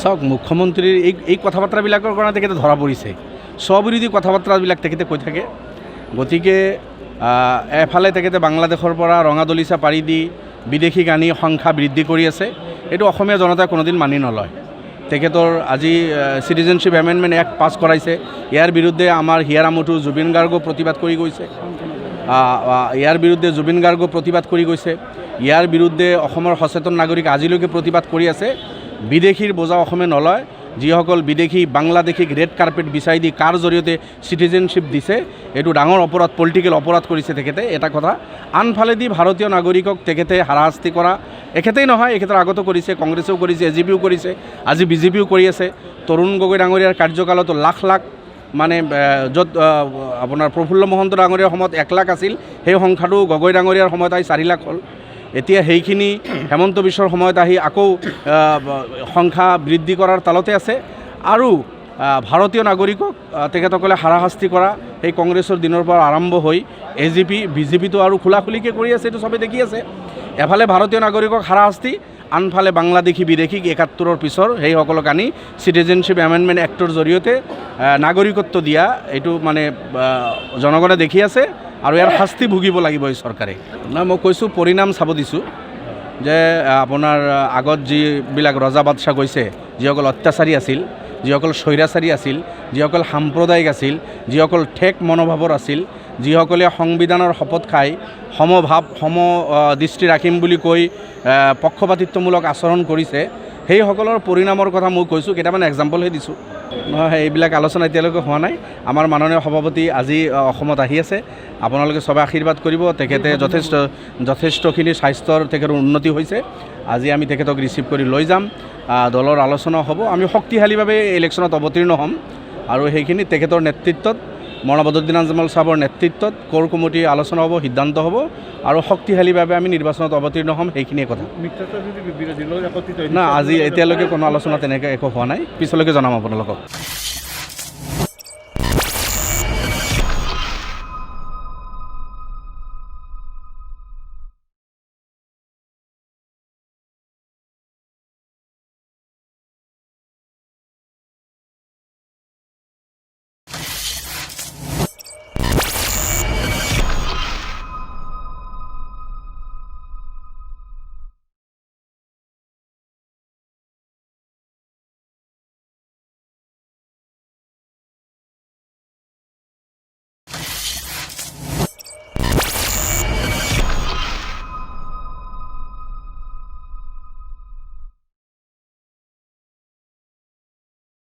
চাওক মুখ্যমন্ত্ৰীৰ এই কথা বাৰ্তাবিলাকৰ কাৰণে তেখেতে ধৰা পৰিছে স্ববিৰোধী কথা বাৰ্তাবিলাক তেখেতে কৈ থাকে গতিকে এফালে তেখেতে বাংলাদেশৰ পৰা ৰঙা দলিচা পাৰি দি বিদেশীক আনি সংখ্যা বৃদ্ধি কৰি আছে এইটো অসমীয়া জনতাই কোনোদিন মানি নলয় তেখেতৰ আজি চিটিজেনশ্বিপ এমেণ্ডমেণ্ট এক্ট পাছ কৰাইছে ইয়াৰ বিৰুদ্ধে আমাৰ হিয়াৰ আমঠু জুবিন গাৰ্গো প্ৰতিবাদ কৰি গৈছে ইয়াৰ বিৰুদ্ধে জুবিন গাৰ্গো প্ৰতিবাদ কৰি গৈছে ইয়াৰ বিৰুদ্ধে অসমৰ সচেতন নাগৰিক আজিলৈকে প্ৰতিবাদ কৰি আছে বিদেশীৰ বোজা অসমে নলয় যিসকল বিদেশী বাংলাদেশীক ৰেড কাৰ্পেট বিচাৰি দি কাৰ জৰিয়তে চিটিজেনশ্বিপ দিছে এইটো ডাঙৰ অপৰাধ পলিটিকেল অপৰাধ কৰিছে তেখেতে এটা কথা আনফালেদি ভাৰতীয় নাগৰিকক তেখেতে হাৰাশাস্তি কৰা এখেতেই নহয় এখেতৰ আগতো কৰিছে কংগ্ৰেছেও কৰিছে এজিপিও কৰিছে আজি বিজেপিও কৰি আছে তৰুণ গগৈ ডাঙৰীয়াৰ কাৰ্যকালতো লাখ লাখ মানে য'ত আপোনাৰ প্ৰফুল্ল মহন্ত ডাঙৰীয়াৰ সময়ত 1 লাখ আছিল সেই সংখ্যাটো গগৈ ডাঙৰীয়াৰ সময়ত আহি 4 লাখ হ'ল এতিয়া সেইখিনি হেমন্ত বিশ্বৰ সময়ত আহি আকৌ সংখ্যা বৃদ্ধি কৰাৰ তালতে আছে আৰু ভাৰতীয় নাগৰিকক তেখেতসকলে হাৰাশাস্তি কৰা সেই কংগ্ৰেছৰ দিনৰ পৰা আৰম্ভ হৈ এজিপি বিজেপিটো আৰু খোলাখুলিকৈ কৰি আছে এইটো চবেই দেখি আছে এফালে ভাৰতীয় নাগৰিকক হাৰাশাস্তি আনফালে বাংলাদেশী বিদেশীক 71ৰ পিছৰ সেইসকলক আনি চিটিজেনশ্বিপ এমেণ্ডমেণ্ট এক্টৰ জৰিয়তে নাগৰিকত্ব দিয়া এইটো মানে জনগণে দেখি আছে আৰু ইয়াৰ শাস্তি ভুগিব লাগিব এই চৰকাৰে মই কৈছোঁ পৰিণাম চাব দিছোঁ যে আপোনাৰ আগত যিবিলাক ৰজা বাদশাহ গৈছে যিসকল অত্যাচাৰী আছিল যিসকল স্বৈৰাচাৰী আছিল যিসকল সাম্প্ৰদায়িক আছিল যিসকল ঠেক মনোভাৱৰ আছিল যিসকলে সংবিধানৰ শপত খাই সমভাৱ দৃষ্টি ৰাখিম বুলি কৈ পক্ষপাতিত্বমূলক আচৰণ কৰিছে সেইসকলৰ পৰিণামৰ কথা মই কৈছোঁ কেইটামান এক্সাম্পলহে দিছোঁ এইবিলাক আলোচনা এতিয়ালৈকে হোৱা নাই আমাৰ মাননীয় সভাপতি আজি অসমত আহি আছে আপোনালোকে সবে আশীৰ্বাদ কৰিব তেখেতে যথেষ্টখিনি স্বাস্থ্যৰ তেখেতৰ উন্নতি হৈছে আজি আমি তেখেতক ৰিচিভ কৰি লৈ যাম দলৰ আলোচনা হ'ব আমি শক্তিশালীভাৱে ইলেকশ্যনত অৱতীৰ্ণ হ'ম আৰু সেইখিনি তেখেতৰ নেতৃত্বত মৌলানা বদৰুদ্দিন আজমল সাহেবৰ নেতৃত্বত কোৰ কমিটি আলোচনা হ'ব সিদ্ধান্ত হ'ব আৰু শক্তিশালীভাৱে আমি নিৰ্বাচনত অৱতীৰ্ণ হ'ম সেইখিনিয়ে কথা না আজি এতিয়ালৈকে কোনো আলোচনা তেনেকৈ একো হোৱা নাই পিছলৈকে জনাম আপোনালোকক